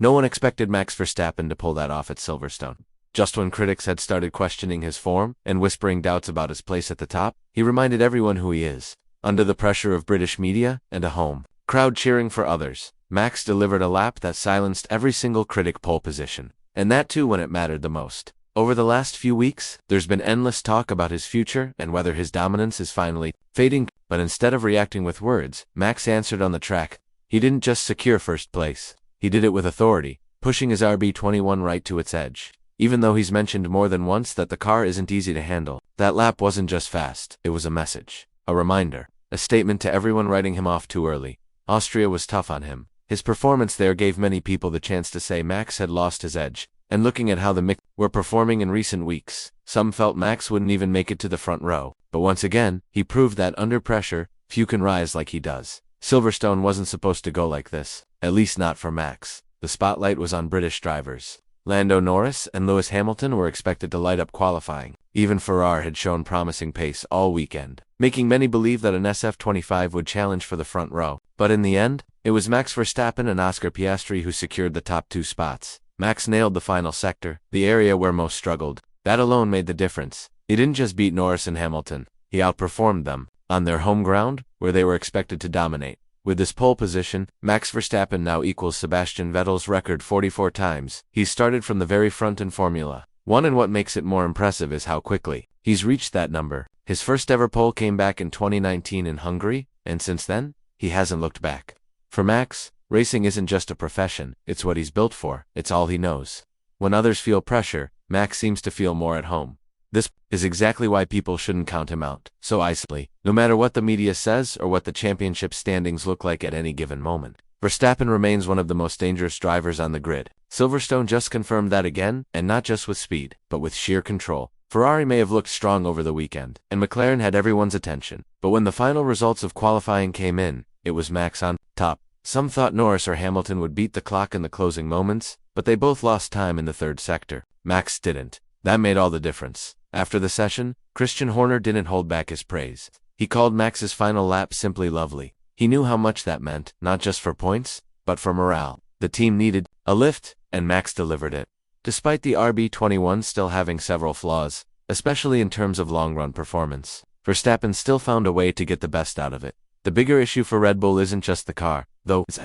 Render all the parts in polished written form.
No one expected Max Verstappen to pull that off at Silverstone. Just when critics had started questioning his form and whispering doubts about his place at the top, he reminded everyone who he is. Under the pressure of British media and a home crowd cheering for others, Max delivered a lap that silenced every single critic pole position. And that too when it mattered the most. Over the last few weeks, there's been endless talk about his future and whether his dominance is finally fading, but instead of reacting with words, Max answered on the track. He didn't just secure first place. He did it with authority, pushing his RB21 right to its edge. Even though he's mentioned more than once that the car isn't easy to handle, that lap wasn't just fast, it was a message. A reminder. A statement to everyone writing him off too early. Austria was tough on him. His performance there gave many people the chance to say Max had lost his edge. And looking at how the Mick were performing in recent weeks, some felt Max wouldn't even make it to the front row. But once again, he proved that under pressure, few can rise like he does. Silverstone wasn't supposed to go like this, at least not for Max. The spotlight was on British drivers. Lando Norris and Lewis Hamilton were expected to light up qualifying. Even Ferrari had shown promising pace all weekend, making many believe that an SF25 would challenge for the front row. But in the end, it was Max Verstappen and Oscar Piastri who secured the top two spots. Max nailed the final sector, the area where most struggled. That alone made the difference. He didn't just beat Norris and Hamilton, he outperformed them, on their home ground, where they were expected to dominate. With this pole position, Max Verstappen now equals Sebastian Vettel's record 44 times. He's started from the very front in Formula 1, and what makes it more impressive is how quickly he's reached that number. His first ever pole came back in 2019 in Hungary, and since then, he hasn't looked back. For Max, racing isn't just a profession, it's what he's built for, it's all he knows. When others feel pressure, Max seems to feel more at home. This is exactly why people shouldn't count him out so easily, no matter what the media says or what the championship standings look like at any given moment. Verstappen remains one of the most dangerous drivers on the grid. Silverstone just confirmed that again, and not just with speed, but with sheer control. Ferrari may have looked strong over the weekend, and McLaren had everyone's attention, but when the final results of qualifying came in, it was Max on top. Some thought Norris or Hamilton would beat the clock in the closing moments, but they both lost time in the third sector. Max didn't. That made all the difference. After the session, Christian Horner didn't hold back his praise. He called Max's final lap simply lovely. He knew how much that meant, not just for points, but for morale. The team needed a lift, and Max delivered it. Despite the RB21 still having several flaws, especially in terms of long-run performance, Verstappen still found a way to get the best out of it. The bigger issue for Red Bull isn't just the car, though, it's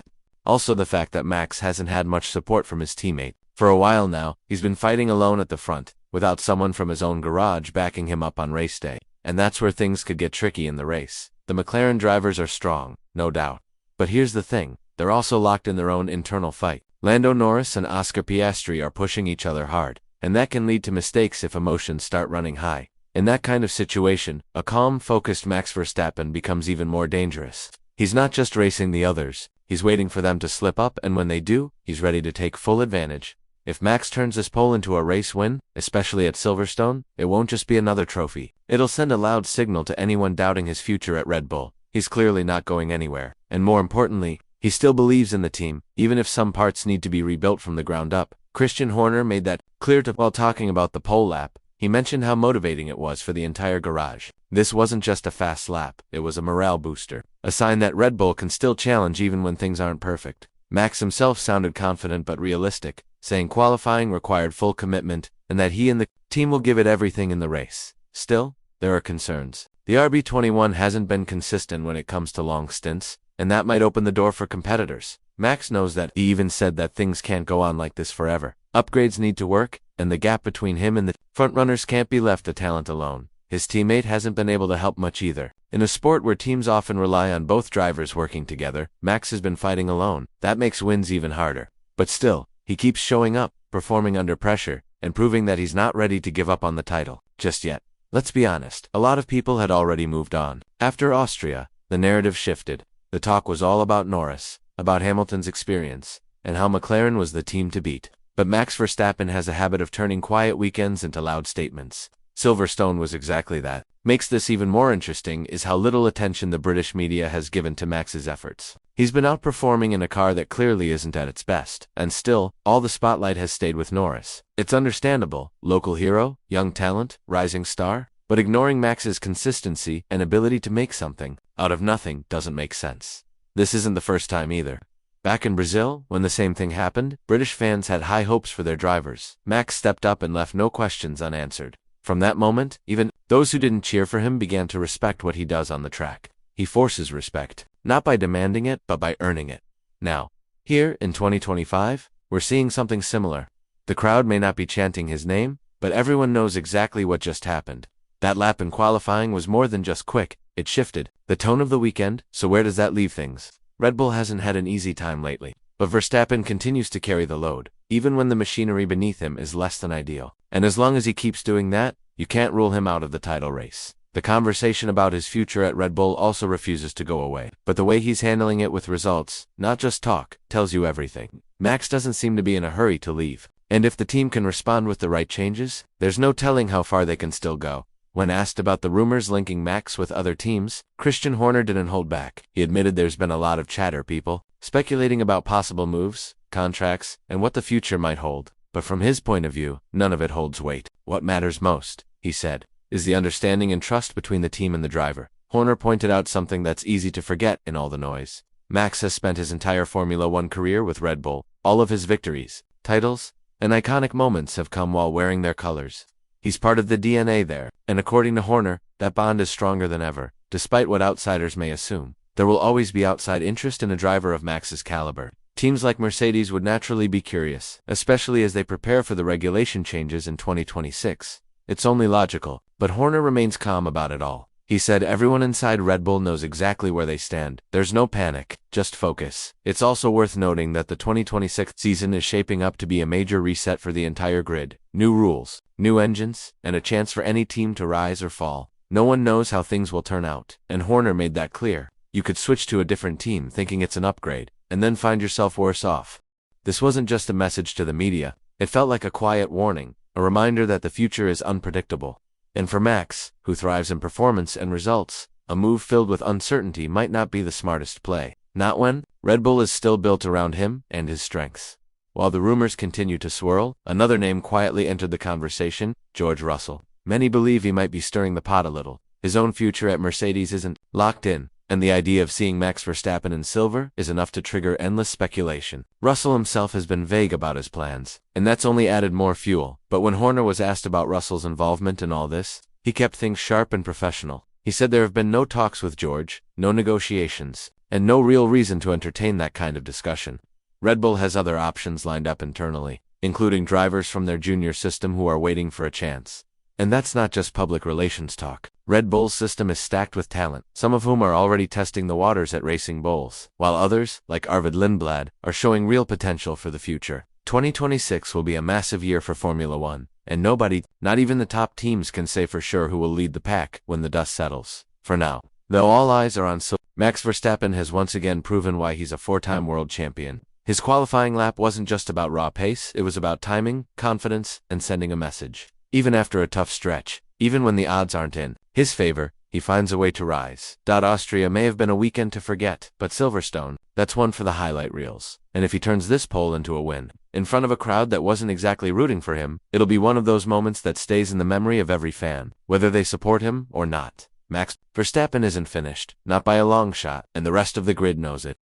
also the fact that Max hasn't had much support from his teammate. For a while now, he's been fighting alone at the front, without someone from his own garage backing him up on race day. And that's where things could get tricky in the race. The McLaren drivers are strong, no doubt. But here's the thing, they're also locked in their own internal fight. Lando Norris and Oscar Piastri are pushing each other hard, and that can lead to mistakes if emotions start running high. In that kind of situation, a calm, focused Max Verstappen becomes even more dangerous. He's not just racing the others, he's waiting for them to slip up, and when they do, he's ready to take full advantage. If Max turns this pole into a race win, especially at Silverstone, it won't just be another trophy. It'll send a loud signal to anyone doubting his future at Red Bull. He's clearly not going anywhere. And more importantly, he still believes in the team, even if some parts need to be rebuilt from the ground up. Christian Horner made that clear while talking about the pole lap. He mentioned how motivating it was for the entire garage. This wasn't just a fast lap, it was a morale booster. A sign that Red Bull can still challenge even when things aren't perfect. Max himself sounded confident but realistic, saying qualifying required full commitment, and that he and the team will give it everything in the race. Still, there are concerns. The RB21 hasn't been consistent when it comes to long stints, and that might open the door for competitors. Max knows that. He even said that things can't go on like this forever. Upgrades need to work, and the gap between him and the frontrunners can't be left to talent alone. His teammate hasn't been able to help much either. In a sport where teams often rely on both drivers working together, Max has been fighting alone. That makes wins even harder. But still, he keeps showing up, performing under pressure, and proving that he's not ready to give up on the title just yet. Let's be honest, a lot of people had already moved on. After Austria, the narrative shifted. The talk was all about Norris, about Hamilton's experience, and how McLaren was the team to beat. But Max Verstappen has a habit of turning quiet weekends into loud statements. Silverstone was exactly that. Makes this even more interesting is how little attention the British media has given to Max's efforts. He's been outperforming in a car that clearly isn't at its best, and still, all the spotlight has stayed with Norris. It's understandable, local hero, young talent, rising star, but ignoring Max's consistency and ability to make something out of nothing doesn't make sense. This isn't the first time either. Back in Brazil, when the same thing happened, British fans had high hopes for their drivers. Max stepped up and left no questions unanswered. From that moment, even those who didn't cheer for him began to respect what he does on the track. He forces respect, not by demanding it, but by earning it. Now, here, in 2025, we're seeing something similar. The crowd may not be chanting his name, but everyone knows exactly what just happened. That lap in qualifying was more than just quick, it shifted the tone of the weekend. So where does that leave things? Red Bull hasn't had an easy time lately, but Verstappen continues to carry the load, even when the machinery beneath him is less than ideal. And as long as he keeps doing that, you can't rule him out of the title race. The conversation about his future at Red Bull also refuses to go away, but the way he's handling it with results, not just talk, tells you everything. Max doesn't seem to be in a hurry to leave, and if the team can respond with the right changes, there's no telling how far they can still go. When asked about the rumors linking Max with other teams, Christian Horner didn't hold back. He admitted there's been a lot of chatter, people speculating about possible moves, contracts, and what the future might hold. But from his point of view, none of it holds weight. What matters most, he said, is the understanding and trust between the team and the driver. Horner pointed out something that's easy to forget in all the noise. Max has spent his entire Formula One career with Red Bull. All of his victories, titles, and iconic moments have come while wearing their colors. He's part of the DNA there, and according to Horner, that bond is stronger than ever. Despite what outsiders may assume, there will always be outside interest in a driver of Max's caliber. Teams like Mercedes would naturally be curious, especially as they prepare for the regulation changes in 2026. It's only logical, but Horner remains calm about it all. He said everyone inside Red Bull knows exactly where they stand. There's no panic, just focus. It's also worth noting that the 2026 season is shaping up to be a major reset for the entire grid. New rules, new engines, and a chance for any team to rise or fall. No one knows how things will turn out, and Horner made that clear. You could switch to a different team thinking it's an upgrade, and then find yourself worse off. This wasn't just a message to the media. It felt like a quiet warning, a reminder that the future is unpredictable. And for Max, who thrives in performance and results, a move filled with uncertainty might not be the smartest play. Not when Red Bull is still built around him and his strengths. While the rumors continue to swirl, another name quietly entered the conversation, George Russell. Many believe he might be stirring the pot a little. His own future at Mercedes isn't locked in, and the idea of seeing Max Verstappen in silver is enough to trigger endless speculation. Russell himself has been vague about his plans, and that's only added more fuel. But when Horner was asked about Russell's involvement in all this, he kept things sharp and professional. He said there have been no talks with George, no negotiations, and no real reason to entertain that kind of discussion. Red Bull has other options lined up internally, including drivers from their junior system who are waiting for a chance. And that's not just public relations talk. Red Bull's system is stacked with talent, some of whom are already testing the waters at Racing Bulls, while others, like Arvid Lindblad, are showing real potential for the future. 2026 will be a massive year for Formula One, and nobody, not even the top teams, can say for sure who will lead the pack when the dust settles. For now, though all eyes are on Max Verstappen has once again proven why he's a four-time world champion. His qualifying lap wasn't just about raw pace, it was about timing, confidence, and sending a message. Even after a tough stretch, even when the odds aren't in his favor, he finds a way to rise. Austria may have been a weekend to forget, but Silverstone, that's one for the highlight reels. And if he turns this pole into a win, in front of a crowd that wasn't exactly rooting for him, it'll be one of those moments that stays in the memory of every fan, whether they support him or not. Max Verstappen isn't finished, not by a long shot, and the rest of the grid knows it.